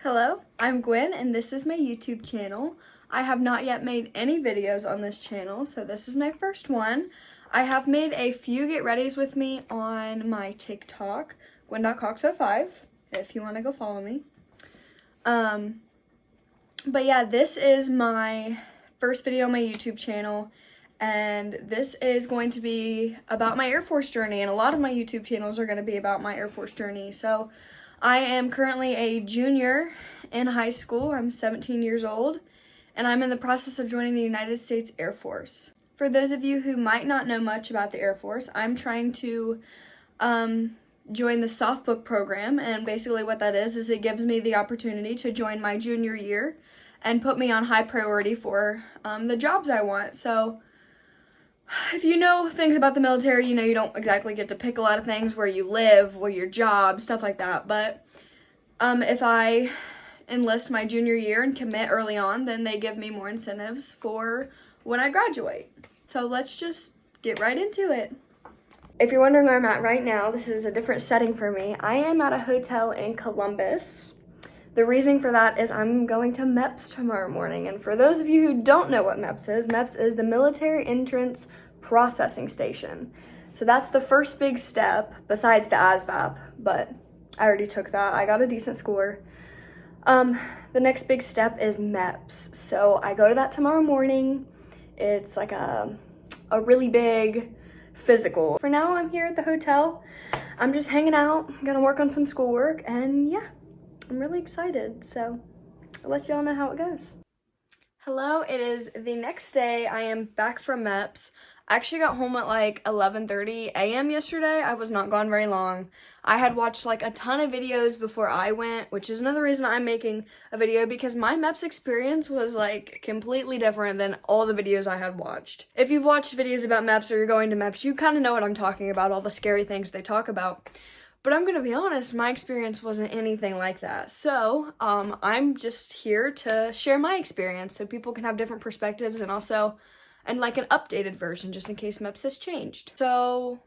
Hello, I'm Gwen and this is my YouTube channel. I have not yet made any videos on this channel, so this is my first one. I have made a few get readies with me on my TikTok, Gwen.cox05, if you want to go follow me. But yeah, this is my first video on my YouTube channel, and this is going to be about my Air Force journey, and a lot of my YouTube channels are going to be about my Air Force journey. So I am currently a junior in high school. I'm 17 years old, and I'm in the process of joining the United States Air Force. For those of you who might not know much about the Air Force, I'm trying to join the soft book program, and basically what that is it gives me the opportunity to join my junior year and put me on high priority for the jobs I want. So if you know things about the military, you know you don't exactly get to pick a lot of things, where you live, where your job, stuff like that. But if I enlist my junior year and commit early on, then they give me more incentives for when I graduate. So let's just get right into it. If you're wondering where I'm at right now, this is a different setting for me. I am at a hotel in Columbus. The reason for that is I'm going to MEPS tomorrow morning. And for those of you who don't know what MEPS is the Military Entrance Processing Station. So that's the first big step besides the ASVAB, but I already took that. I got a decent score. The next big step is MEPS. So I go to that tomorrow morning. It's like a really big physical. For now, I'm here at the hotel. I'm just hanging out, gonna work on some schoolwork, and yeah, I'm really excited. So I'll let y'all know how it goes. Hello, it is the next day. I am back from MEPS. I actually got home at like 11:30 a.m. yesterday. I was not gone very long. I had watched like a ton of videos before I went, which is another reason I'm making a video, because my MEPS experience was like completely different than all the videos I had watched. If you've watched videos about MEPS or you're going to MEPS, you kind of know what I'm talking about, all the scary things they talk about. But I'm gonna be honest, my experience wasn't anything like that. So I'm just here to share my experience so people can have different perspectives, and like an updated version just in case MEPS has changed. So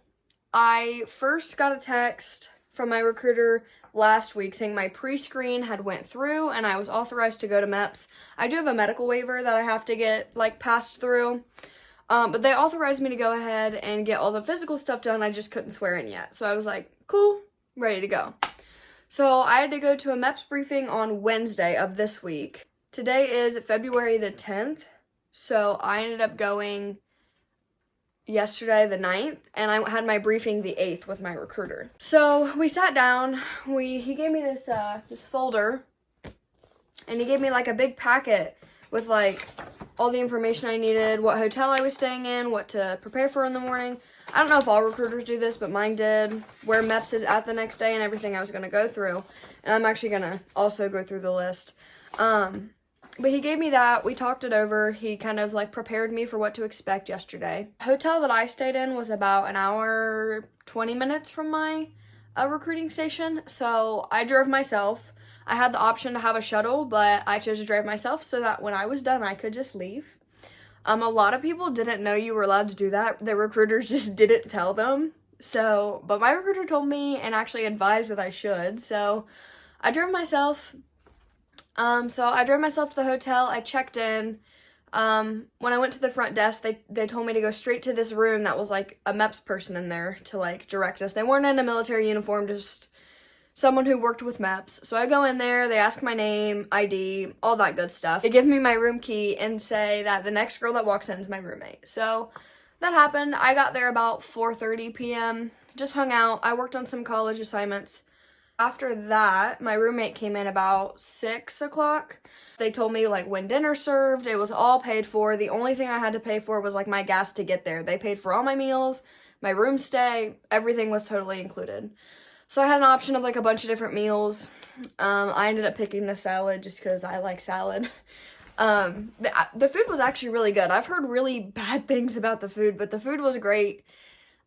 I first got a text from my recruiter last week saying my pre-screen had went through and I was authorized to go to MEPS. I do have a medical waiver that I have to get like passed through. But they authorized me to go ahead and get all the physical stuff done. I just couldn't swear in yet. So I was like, cool, ready to go. So I had to go to a MEPS briefing on Wednesday of this week. Today is February the 10th. So I ended up going yesterday the 9th, and I had my briefing the 8th with my recruiter. So we sat down, he gave me this folder, and he gave me like a big packet with like all the information I needed, what hotel I was staying in, what to prepare for in the morning. I don't know if all recruiters do this, but mine did, where MEPS is at the next day and everything I was going to go through. And I'm actually going to also go through the list. But he gave me that, we talked it over, he kind of like prepared me for what to expect yesterday. The hotel that I stayed in was about an hour, 20 minutes from my recruiting station, so I drove myself. I had the option to have a shuttle, but I chose to drive myself so that when I was done, I could just leave. A lot of people didn't know you were allowed to do that. The recruiters just didn't tell them. So, but my recruiter told me and actually advised that I should, so I drove myself. So I drove myself to the hotel. I checked in. When I went to the front desk, they told me to go straight to this room that was like a MEPS person in there to like direct us. They weren't in a military uniform, just someone who worked with MEPS. So I go in there, they ask my name, ID, all that good stuff. They give me my room key and say that the next girl that walks in is my roommate. So that happened. I got there about 4:30 p.m., just hung out. I worked on some college assignments. After that, my roommate came in about 6 o'clock. They told me like when dinner served, it was all paid for. The only thing I had to pay for was like my gas to get there. They paid for all my meals, my room stay, everything was totally included. So I had an option of like a bunch of different meals. I ended up picking the salad just because I like salad. The food was actually really good. I've heard really bad things about the food, but the food was great.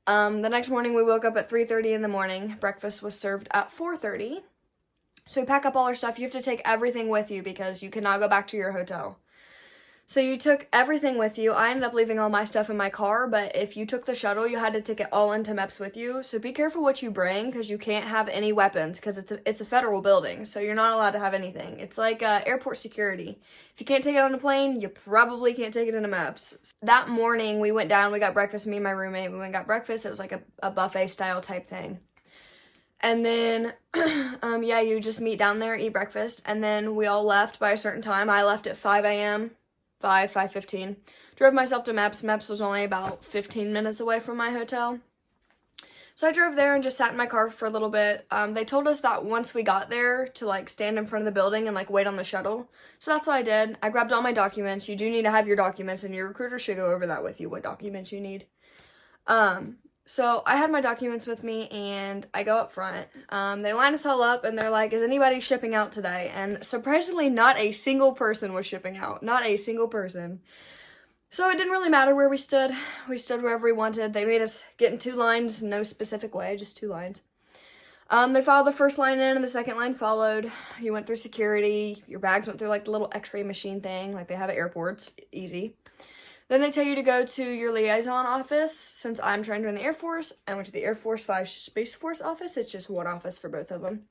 The next morning we woke up at 3:30 in the morning. Breakfast was served at 4:30. So we pack up all our stuff. You have to take everything with you because you cannot go back to your hotel. So you took everything with you. I ended up leaving all my stuff in my car, but if you took the shuttle, you had to take it all into MEPS with you. So be careful what you bring, because you can't have any weapons, because it's a federal building, so you're not allowed to have anything. It's like airport security. If you can't take it on a plane, you probably can't take it into MEPS. That morning, we went down, we got breakfast, me and my roommate, we went and got breakfast. It was like a buffet style type thing. And then, yeah, you just meet down there, eat breakfast, and then we all left by a certain time. I left at 5 a.m., 5:15. Drove myself to MEPS. MEPS was only about 15 minutes away from my hotel. So I drove there and just sat in my car for a little bit. They told us that once we got there to, like, stand in front of the building and, like, wait on the shuttle. So that's what I did. I grabbed all my documents. You do need to have your documents, and your recruiter should go over that with you, what documents you need. So I had my documents with me, and I go up front. They line us all up, and they're like, is anybody shipping out today? And surprisingly, not a single person was shipping out. Not a single person. So it didn't really matter where we stood. We stood wherever we wanted. They made us get in 2 lines, no specific way, just 2 lines. They followed the first line in, and the second line followed. You went through security. Your bags went through, like, the little x-ray machine thing, like they have at airports. Easy. Then they tell you to go to your liaison office. Since I'm trained in the Air Force, I went to the Air Force/Space Force office. It's just one office for both of them.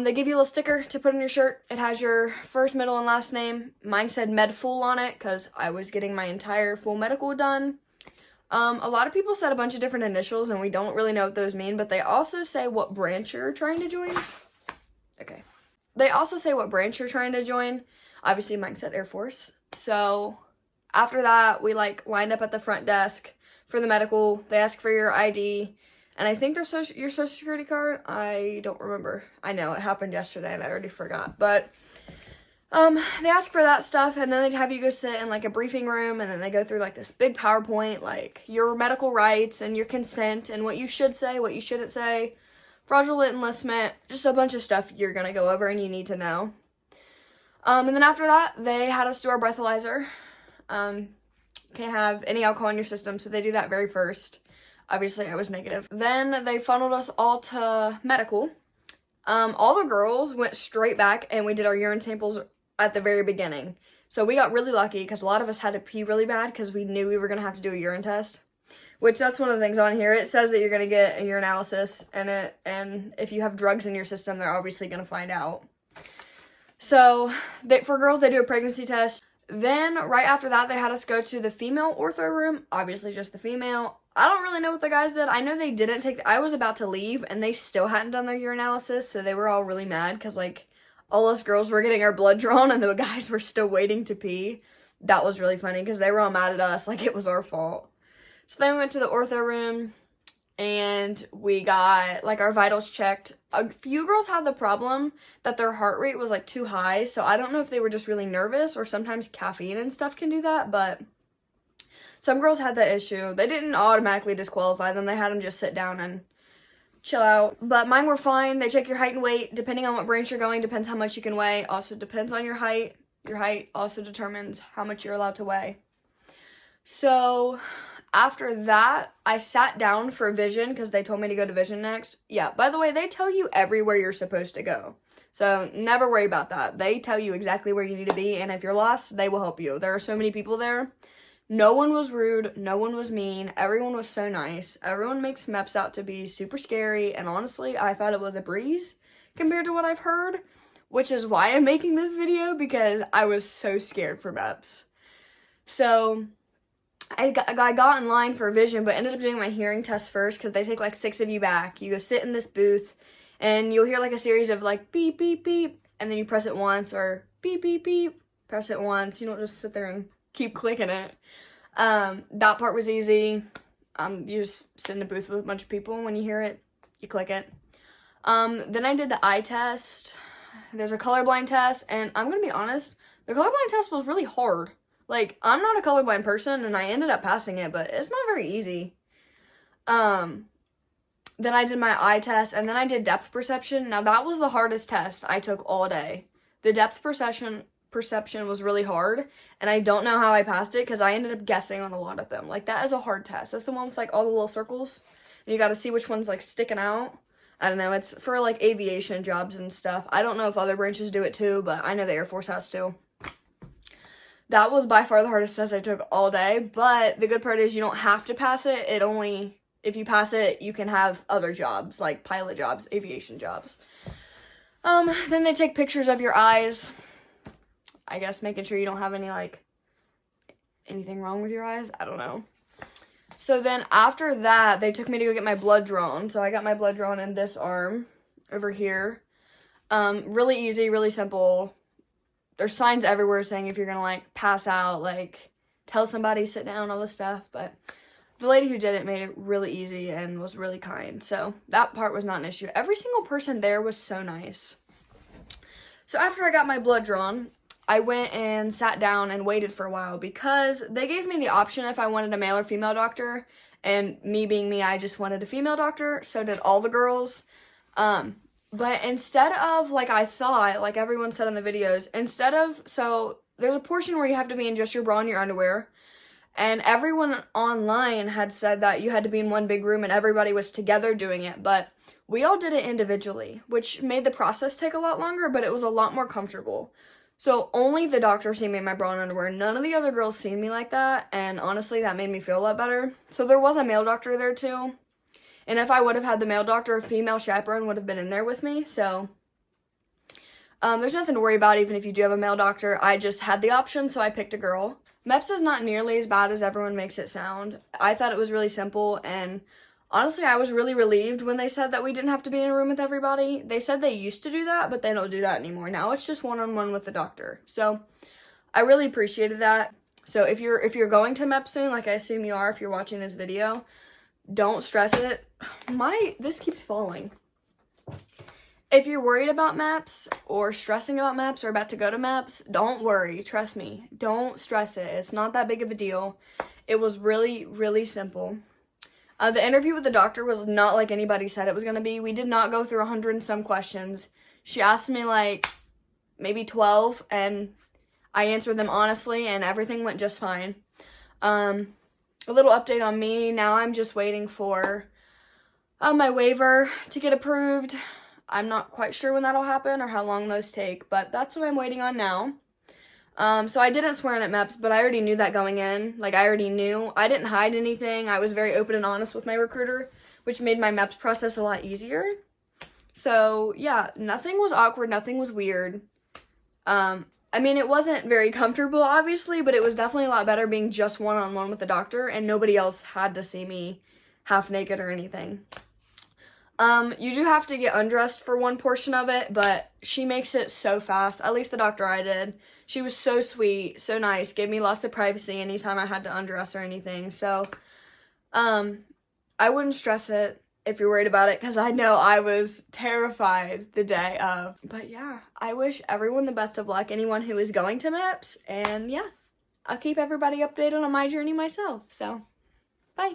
They give you a little sticker to put on your shirt. It has your first, middle, and last name. Mine said Med Full on it because I was getting my entire full medical done. A lot of people said a bunch of different initials, and we don't really know what those mean, but they also say what branch you're trying to join. Okay. They also say what branch you're trying to join. Obviously, mine said Air Force. So after that, we, like, lined up at the front desk for the medical. They ask for your ID, and I think your social security card. I don't remember. I know it happened yesterday, and I already forgot. But they ask for that stuff, and then they have you go sit in, like, a briefing room, and then they go through, like, this big PowerPoint, like, your medical rights and your consent and what you should say, what you shouldn't say, fraudulent enlistment, just a bunch of stuff you're going to go over and you need to know. And then after that, they had us do our breathalyzer. Can't have any alcohol in your system, so they do that very first. Obviously, I was negative. Then they funneled us all to medical. All the girls went straight back, and we did our urine samples at the very beginning. So we got really lucky, because a lot of us had to pee really bad, because we knew we were going to have to do a urine test. Which, that's one of the things on here. It says that you're going to get a urinalysis, and if you have drugs in your system, they're obviously going to find out. So, for girls, they do a pregnancy test. Then, right after that, they had us go to the female ortho room. Obviously, just the female. I don't really know what the guys did. I know they didn't take... I was about to leave, and they still hadn't done their urinalysis, so they were all really mad, because, like, all us girls were getting our blood drawn, and the guys were still waiting to pee. That was really funny, because they were all mad at us, like it was our fault. So then we went to the ortho room, and we got, like, our vitals checked. A few girls had the problem that their heart rate was, like, too high, so I don't know if they were just really nervous, or sometimes caffeine and stuff can do that, but some girls had that issue. They didn't automatically disqualify them. They had them just sit down and chill out, but mine were fine. They check your height and weight. Depending on what branch you're going, depends how much you can weigh. Also depends on your height. Your height also determines how much you're allowed to weigh. So after that, I sat down for vision because they told me to go to vision next. Yeah, by the way, they tell you everywhere you're supposed to go. So never worry about that. They tell you exactly where you need to be, and if you're lost, they will help you. There are so many people there. No one was rude. No one was mean. Everyone was so nice. Everyone makes MEPS out to be super scary, and honestly, I thought it was a breeze compared to what I've heard, which is why I'm making this video, because I was so scared for MEPS. So I got in line for vision, but ended up doing my hearing test first because they take like 6 of you back. You go sit in this booth, and you'll hear like a series of like beep, beep, beep, and then you press it once, or beep, beep, beep, press it once. You don't just sit there and keep clicking it. That part was easy. You just sit in a booth with a bunch of people, and when you hear it, you click it. Then I did the eye test. There's a colorblind test, and I'm gonna be honest, the colorblind test was really hard. Like, I'm not a colorblind person, and I ended up passing it, but it's not very easy. Then I did my eye test, and then I did depth perception. Now, that was the hardest test I took all day. The depth perception was really hard, and I don't know how I passed it, because I ended up guessing on a lot of them. Like, that is a hard test. That's the one with, like, all the little circles, and you gotta see which one's, like, sticking out. I don't know, it's for, like, aviation jobs and stuff. I don't know if other branches do it, too, but I know the Air Force has to. That was by far the hardest test I took all day, but the good part is you don't have to pass it. If you pass it, you can have other jobs, like pilot jobs, aviation jobs. Then they take pictures of your eyes, I guess making sure you don't have anything wrong with your eyes. I don't know. So then after that, they took me to go get my blood drawn. So I got my blood drawn in this arm over here. Really easy, really simple. There's signs everywhere saying if you're gonna pass out, tell somebody, sit down, all this stuff. But the lady who did it made it really easy and was really kind. So that part was not an issue. Every single person there was so nice. So after I got my blood drawn, I went and sat down and waited for a while because they gave me the option if I wanted a male or female doctor. And me being me, I just wanted a female doctor. So did all the girls. But instead of, I thought, like everyone said in the videos, so there's a portion where you have to be in just your bra and your underwear. And everyone online had said that you had to be in one big room and everybody was together doing it. But we all did it individually, which made the process take a lot longer, but it was a lot more comfortable. So only the doctor seen me in my bra and underwear. None of the other girls seen me like that. And honestly, that made me feel a lot better. So there was a male doctor there too. And if I would have had the male doctor, a female chaperone would have been in there with me. So there's nothing to worry about even if you do have a male doctor. I just had the option, so I picked a girl. MEPS is not nearly as bad as everyone makes it sound. I thought it was really simple, and honestly, I was really relieved when they said that we didn't have to be in a room with everybody. They said they used to do that, but they don't do that anymore. Now it's just one-on-one with the doctor. So I really appreciated that. So if you're going to MEPS soon, like I assume you are if you're watching this video, don't stress it. This keeps falling. If you're worried about MEPS or stressing about MEPS or about to go to MEPS, don't worry. Trust me. Don't stress it. It's not that big of a deal. It was really, really simple. The interview with the doctor was not like anybody said it was going to be. We did not go through 100 and some questions. She asked me maybe 12, and I answered them honestly, and everything went just fine. A little update on me. Now I'm just waiting for my waiver to get approved. I'm not quite sure when that'll happen or how long those take, but that's what I'm waiting on now. So I didn't swear in at MEPS, but I already knew that going in. I already knew. I didn't hide anything. I was very open and honest with my recruiter, which made my MEPS process a lot easier. So, yeah, nothing was awkward. Nothing was weird. It wasn't very comfortable, obviously, but it was definitely a lot better being just one-on-one with the doctor, and nobody else had to see me half naked or anything. You do have to get undressed for one portion of it, but she makes it so fast. At least the doctor I did. She was so sweet, so nice, gave me lots of privacy anytime I had to undress or anything. So, I wouldn't stress it if you're worried about it, because I know I was terrified the day of. But yeah, I wish everyone the best of luck, anyone who is going to MEPS, and yeah, I'll keep everybody updated on my journey myself. So, bye.